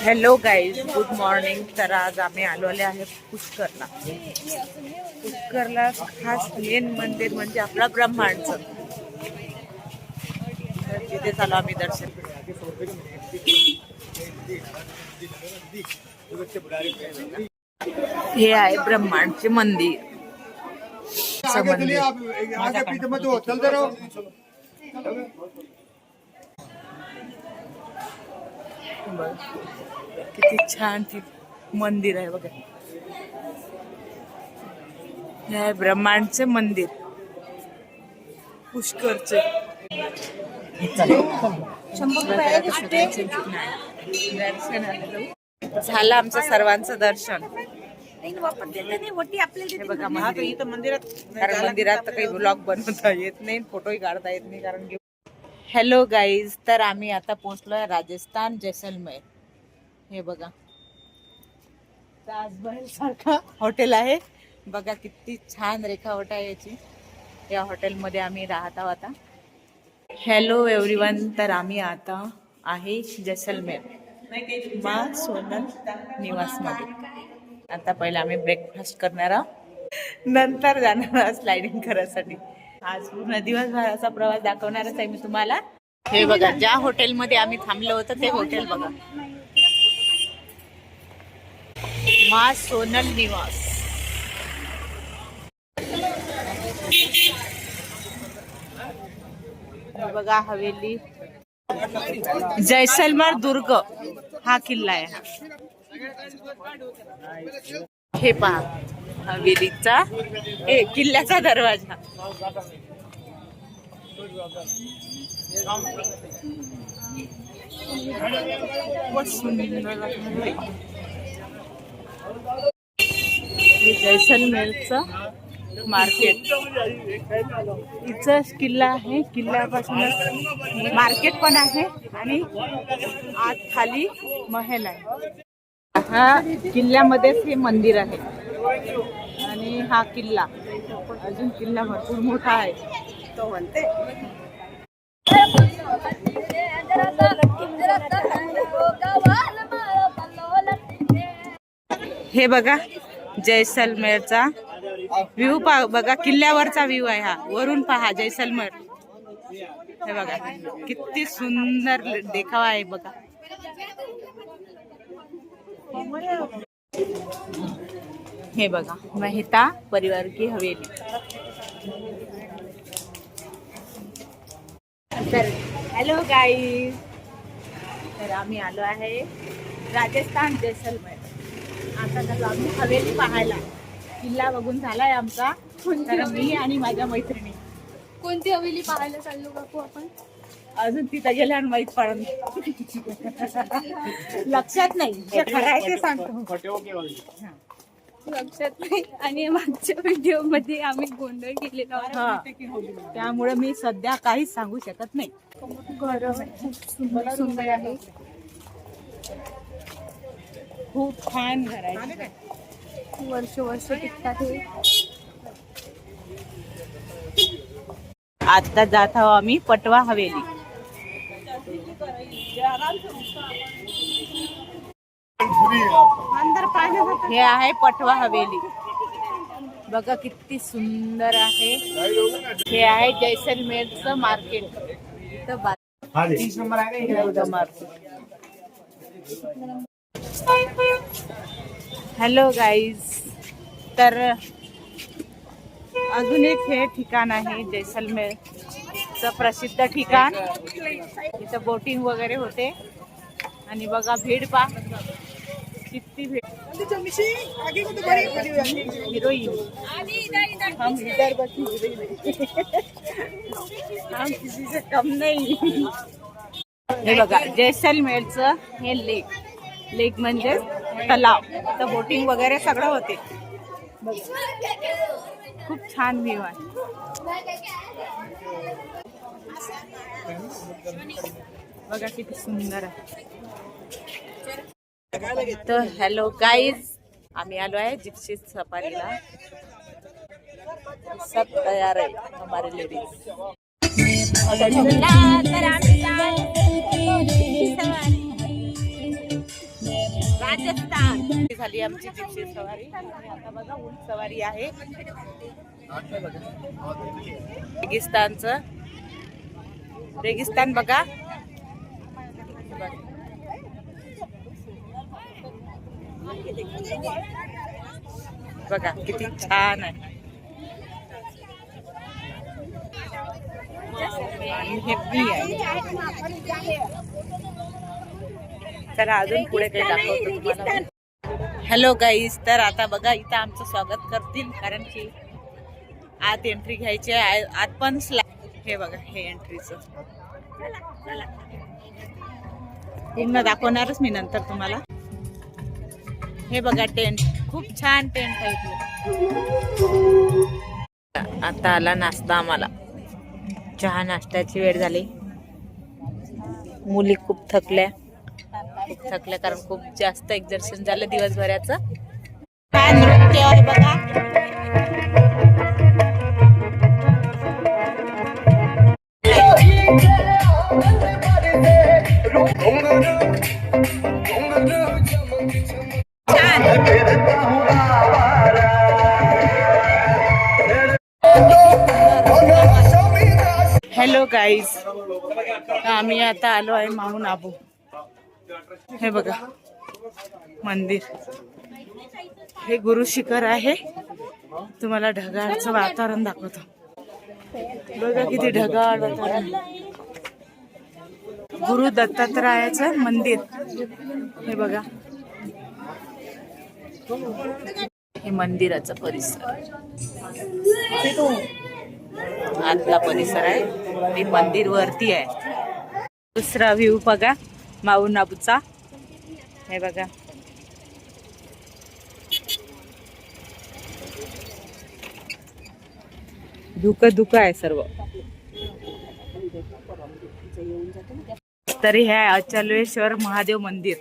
Hello guys, good morning. तर आज आम्ही आलेले आहे पुष्करला. पुष्करला खास मेन मंदिर म्हणजे आपला ब्रह्मांडचं. तर तिथे चालू आम्ही दर्शन. हे आहे ब्रह्मांडचे मंदिर. किती छान ती मंदिर आहे बघा. हे आहे ब्रह्मांडचे मंदिर पुष्करचे. झालं आमचं सर्वांचं दर्शन. बघा मंदिरात तर काही ब्लॉग बनवता येत नाही, फोटोही काढता येत नाही कारण की. हॅलो गाईज, तर आम्ही आता पोहोचलोय राजस्थान जैसलमेर. हे बघा ताजमहल सारखा हॉटेल आहे बघा. किती छान रेखावट आहे याची. या हॉटेलमध्ये आम्ही राहत आहोत आता. हॅलो एव्हरीवन, तर आम्ही आता आहे जैसलमेर मां सोनल निवासमध्ये. आता पहिला आम्ही ब्रेकफास्ट करणार आहोत, नंतर जाणार स्लायडिंग करायसाठी. आज पूर्ण दिवसभराचा प्रवास दाखवणारच आहे मी तुम्हाला. हे बघा, ज्या हॉटेलमध्ये आम्ही थांबलो होतो ते हॉटेल बघा, मां सोनल निवास. बघा हवेली जैसलमेर दुर्ग हा किल्ला आहे. हे पहा हवेलीचा किल्ल्याचा दरवाजा. जैसलमेरचं मार्केट. इथं किल्ला आहे, किल्ल्यापासून मार्केट पण आहे आणि आत खाली महल आहे. हा किल्ल्यामध्येच हे मंदिर आहे आणि हा किल्ला अजून किल्ला भरपूर मोठा आहे तो म्हणते. हे बघा जैसलमेरचा व्ह्यू बघा, किल्ल्यावरचा व्ह्यू आहे हा. वरून पहा जैसलमेर. हे बघा किती सुंदर देखावा आहे बघा. हे बघा मेहता परिवार की हवेली. तर हॅलो गाईज, तर आम्ही आलो आहे राजस्थान जैसलमेर. आता चालू आम्ही हवेली पाहायला. किल्ला बघून झालाय आमचा. तर मी आणि माझ्या मैत्रिणी. कोणती हवेली पाहायला चाललो काकू आपण? अजून तिथं गेल्यावर माहित पडत लक्षात नाही. खरं आहे ते सांगतो, लक्षात नाही. आणि मागच्या व्हिडिओ मध्ये आम्ही गोंधळ केलेला होता, त्यामुळे मी सध्या काहीच सांगू शकत नाही. घर खूप सुंदर आहे, खूप छान घर आहे. वर्ष टिकतात हे. आता जात आहोत आम्ही पटवा हवेली. हे आहे पटवा हवेली बघा, किती सुंदर आहे. हे आहे जैसलमेरचं मार्केट. हॅलो गाईज, तर अजून एक हे ठिकाण आहे जैसलमेरचं प्रसिद्ध ठिकाण. इथं बोटिंग वगैरे होते आणि बघा भीड पा किती भीड. हिरोईन हम इधर बची हम किसी से कम नाही. हे बघा जैसलमेरचं हे लेक म्हणजे तलाव. तर बोटिंग वगैरे सगळं होते. खूप छान व्ह्यू आहे बघा, किती सुंदर आहे. तर हॅलो गाईज, आम्ही आलो आहे जिप्सी सफारीला. सब तयार आहे हमारे लेडीज. झाली आमची जिप्सी सवारी आणि आता बघा ऊंट सवारी आहे. हे बघा रेगिस्तान बघा. बघा किती छान आहे. आणि हे फ्री आहे. तर अजून पुढे काही दाखवतो तुम्हाला. हॅलो गाईज, तर आता बघा इथं आमचं स्वागत करतील कारण की आत एंट्री घ्यायची आहे. आत पण हे बघा हे एंट्रीचं पूर्ण दाखवणारच मी नंतर तुम्हाला. हे बघा टेंट, खूप छान टेंट आहे इथे. आता आला नाश्ता. आम्हाला चहा नाश्त्याची वेळ झाली. मुली खूप थकल्या कारण खूप जास्त एक्झर्शन झालं दिवसभराचं. काय नृत्य आहे बघा. हॅलो गाईज, आम्ही आता आलो आहे माउंट आबू. हे बघा मंदिर, हे गुरु शिखर आहे. तुम्हाला ढगाळचं वातावरण दाखवतो. बघा किती ढगाळ वातावरण. गुरु दत्तात्रयाचं मंदिर हे बघा. हे मंदिराचा परिसर, आतला परिसर आहे. हे मंदिर वरती आहे. दुसरा व्ह्यू बघा माउंट आबूचा. हे बघा धुकं आहे सर्व. तर हे आहे अचलेश्वर महादेव मंदिर.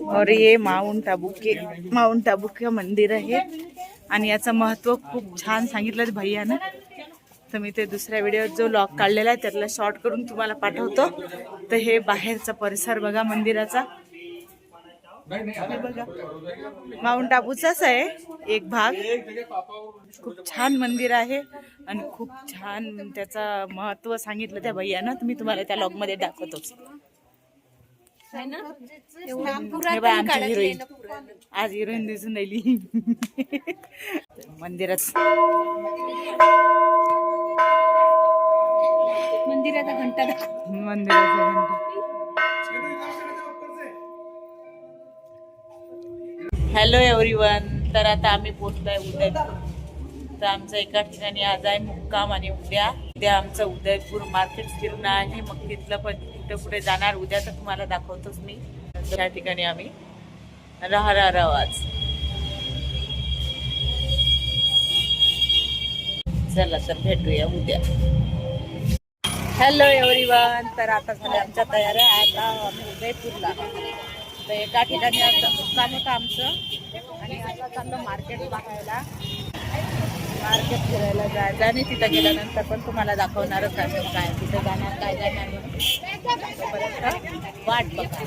और ये माउंट आबू के मंदिर आहे. आणि याचं महत्व खूप छान सांगितलं भैयानं. तर मी ते दुसऱ्या व्हिडिओत जो लॉग काढलेला आहे त्यातला शॉर्ट करून तुम्हाला पाठवतो. तर हे बाहेरचा परिसर बघा मंदिराचा. हे बघा माउंट आबूचाच आहे एक भाग. खूप छान मंदिर आहे आणि खूप छान त्याचं महत्व सांगितलं त्या भैयानं. तर मी तुम्हाला त्या लॉग मध्ये दाखवतोच. हे बाय आमची हिरोईन, आज हिरोईन दिसून राहिली. मंदिराचा घंटा. हॅलो एव्हरीवन, तर आता आम्ही पोहोचलोय उदयपूर. तर आमचं एका ठिकाणी आज आहे मुक्काम आणि उद्या आमचं उदयपूर मार्केट फिरणं आहे. मग तिथलं पण तिथं पुढे जाणार उद्या. तर तुम्हाला दाखवतोच मी. त्या ठिकाणी आम्ही राहणार आवाज. चला तर भेटूया उद्या. हॅलो एव्हरीवन, तर आता झाल्या आमच्या तयाऱ्या. आता आम्ही उदयपूरला. तर एका ठिकाणी आता मुक्काम होतं आमचं आणि आता चाललं मार्केट बघायला. मार्केट फिरायला जायचं आणि तिथं गेल्यानंतर पण तुम्हाला दाखवणारच आहे काय तिथं जाणार काय जाणार म्हणून. वाट बघा.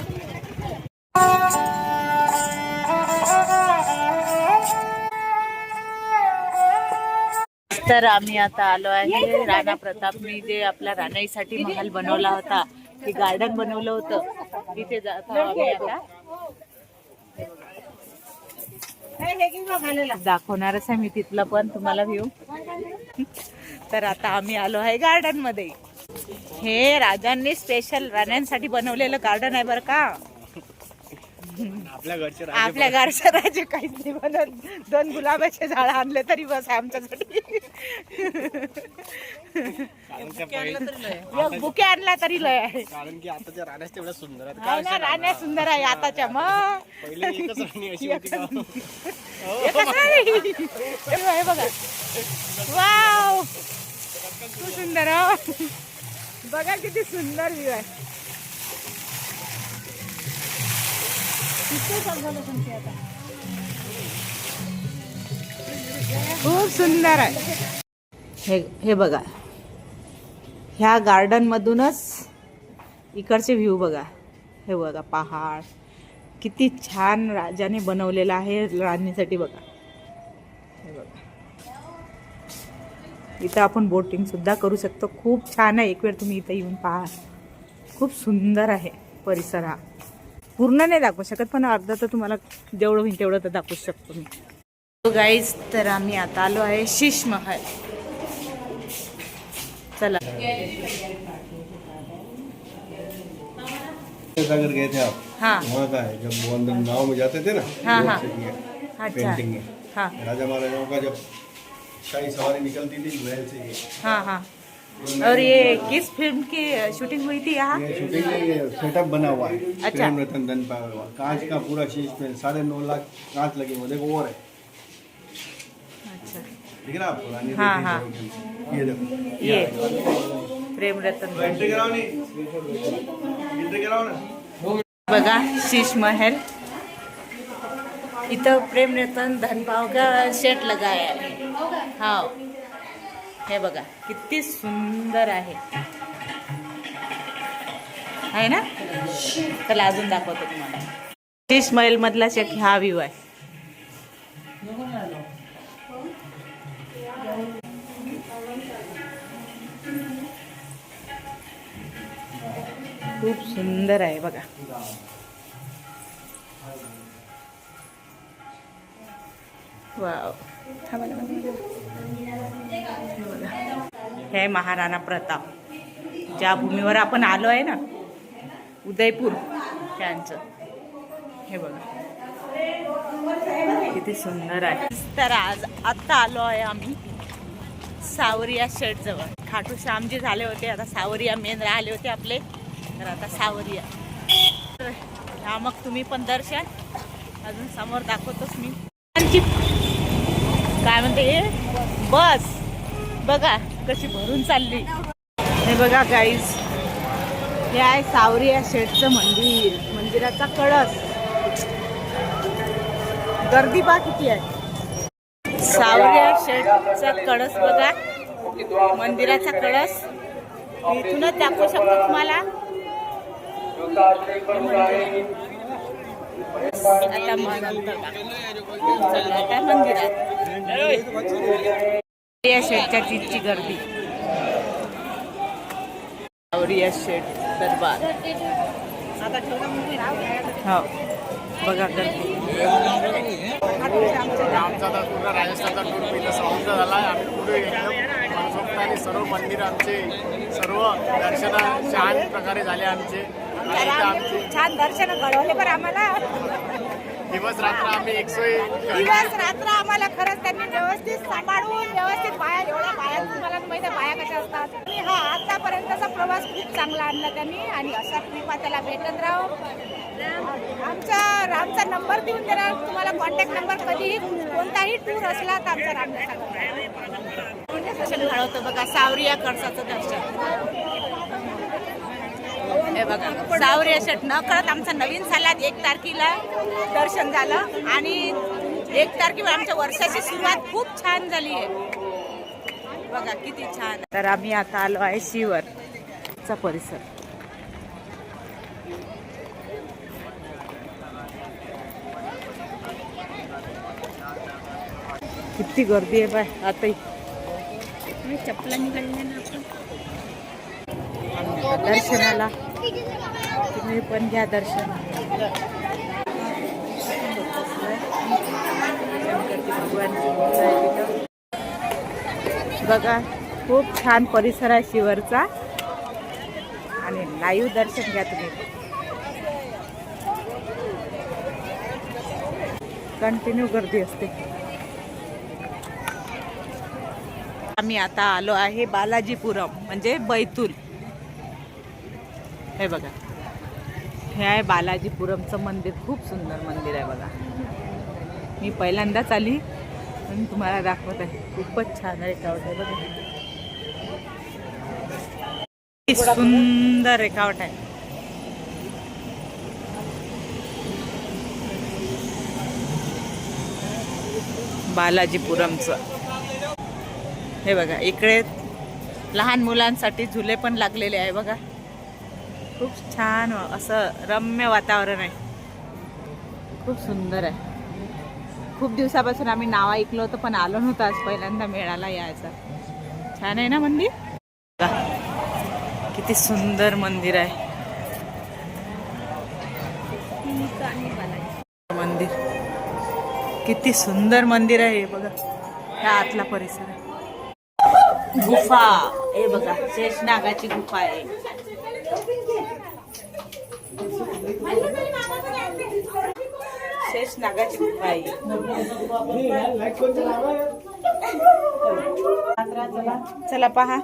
तर आम्ही आता आलो आहे राणा प्रतापने जे आपल्या राणाईसाठी महाल बनवला होता, ते गार्डन बनवलं होतं, तिथे जात आम्ही आता. दाखवणारच आहे मी तिथलं पण तुम्हाला व्ह्यू. तर आता आम्ही आलो आहे गार्डन मध्ये. हे राजांनी स्पेशल राण्यांसाठी बनवलेलं गार्डन आहे बरं का. आपल्या घरच्या राजे काहीच नाही बनत. 2 गुलाबाचे झाड आणले तरी बस आमच्यासाठी. बुके आणला तरी लय आहे. कारण की आताच्या राण्या तेवढ्या सुंदर आहेत. राण्या सुंदर आहे आताच्या. मग बघा वाव खूप सुंदर. बघा किती सुंदर व्ह्यू आहे. खूप सुंदर आहे. हे बघा ह्या गार्डन मधूनच इकडचे व्ह्यू बघा. हे बघा पहाड, किती छान राजाने बनवलेला आहे राणीसाठी बघा. हे बघा. इथं आपण बोटिंग सुद्धा करू शकतो. खूप छान आहे. एक वेळ तुम्ही इथं येऊन पहा. खूप सुंदर आहे परिसर हा. पूर्ण नाही दाखवू शकत पण अर्धा तर तुम्हाला जेवढं होईल तेवढं तर दाखवू शकतो मी. गाईज तर आम्ही आता आलो आहे शीश महल. चला. अगर गए थे आप हाँ वहाँ का है, जब वो अंदर नाव में जाते थे ना, हाँ, वो हाँ। से किया अच्छा पेंटिंग में। हाँ राजा महाराजाओं का जब शाही सवारी निकलती थी महल से ये हाँ हाँ. और ये किस फिल्म की शूटिंग हुई थी यहाँ? शूटिंग में ये सेटअप बना हुआ है। अच्छा। प्रेम रतन धन पाया हुआ कांच का पूरा शीश में 9.5 लाख कांच लगे हुए, देखो और है, अच्छा. दिख रहा है आपको? रानी हाँ, देखी हाँ। जाओगी। ये देखो ये प्रेम रतन एंट्री कराओ नहीं, एंट्री कराओ ना। बघा शीश महल. इथं प्रेम रतन धनभाव का सेट लगाया है. हा हे बघा किती सुंदर आहे ना. चला अजून दाखवतो तुम्हाला. शीश महल मधला सेट हा व्ह्यू आहे. खूप सुंदर आहे बघा. वाव. हे महाराणा प्रताप ज्या भूमीवर आपण आलो आहे ना उदयपूर त्यांचं हे बघा किती सुंदर आहे. तर आज आत्ता आलो आहे आम्ही सावरिया शेट जवळ. खाटू श्यामजी झाले होते आता सावरिया मेन राहिले होते आपले. तर आता सावरिया हा मग तुम्ही पण दर्शन अजून समोर दाखवतोच मी. काय म्हणते बस बघा कशी भरून चालली. हे बघा गाईज हे आहे सावरिया शेठचं मंदिर. मंदिराचा कळस. गर्दी बा किती आहे. सावरिया शेठचा कळस बघा. मंदिराचा कळस इथूनच दाखवू शकतो तुम्हाला. आता मंदिरात या शेठच्या चीजची गर्दी. सावरिया शेठ दरबार हो बघा गर्दी. आमचा तर पूर्ण राजस्थानचा टूर पहिला समाप्त झाला आहे. आम्ही पुढे एकदम मनसोक्त आणि सर्व मंदिर आमचे सर्व दर्शन छान प्रकारे झाले आमचे. आणि इथं आमचे छान दर्शन घडवले पण आम्हाला. दिवस रात्र आम्ही 101 दिवस रात्र आम्हाला खरंच त्यांनी व्यवस्थित सांभाळून व्यवस्थित बाया एवढ्या बाया तुम्हाला माहिती आहे बाया कशा असतात. आणि हा आतापर्यंतचा प्रवास खूप चांगला आणला त्यांनी. आणि अशा ट्रिपा त्याला भेटत राहो. आमचा नंबर देऊन देणार तुम्हाला. कॉन्टॅक्ट नंबर कधीही कोणताही टूर असला तर आमचा रामने दर्शन घडवतो बघा. सावरिया कळसाचं दर्शन हे बघा. सावरिया शेठ न कळत आमचं नवीन सालात 1 तारखेला दर्शन झालं. आणि 1 तारखेला आमच्या वर्षाची सुरुवात खूप छान झाली आहे बघा किती छान. तर आम्ही आता आलो आहे शिवरचा परिसर. किती गर्दी आहे बाय. आता चपला निघाले ना आपण दर्शनाला तुम्ही पण घ्या दर्शन. बघा खूप छान परिसर आहे शिवरचा. आणि लाईव्ह दर्शन घ्या तुम्ही. कंटिन्यू गर्दी असते. आम्ही आता आलो आहे बालाजीपुरम म्हणजे बैतूल. हे बघा हे आहे बालाजीपुरमचं मंदिर. खूप सुंदर मंदिर आहे बघा. मी पहिल्यांदाच आली म्हणून तुम्हाला दाखवत आहे. खूपच छान रेखावट आहे बघा. सुंदर रेखावट आहे. बालाजीपुरमचं हे बघा. इकडे लहान मुलांसाठी झुले पण लागलेले आहे बघा. खूप छान असं रम्य वातावरण आहे. खूप सुंदर आहे. खूप दिवसापासून आम्ही नाव ऐकलं होतं पण आलो नव्हतं. आज पहिल्यांदा मिळाला यायचा. छान आहे ना मंदिर. किती सुंदर मंदिर आहे. मंदिर किती सुंदर मंदिर आहे. हे बघा ह्या आतला परिसर आहे. गुफा हे बघा शेषनागाची गुफा आहे. शेषनागाची गुफा आहे. चला पहा.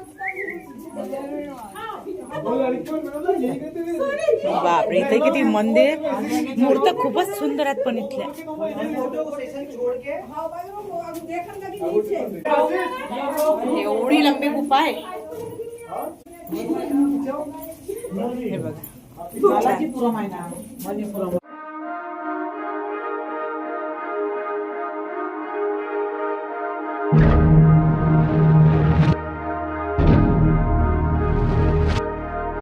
बापरे इथे किती मंदिर. मूर्त खूपच सुंदर आहेत पण इथल्या. एवढी लंबी गुफा आहे. हे बघा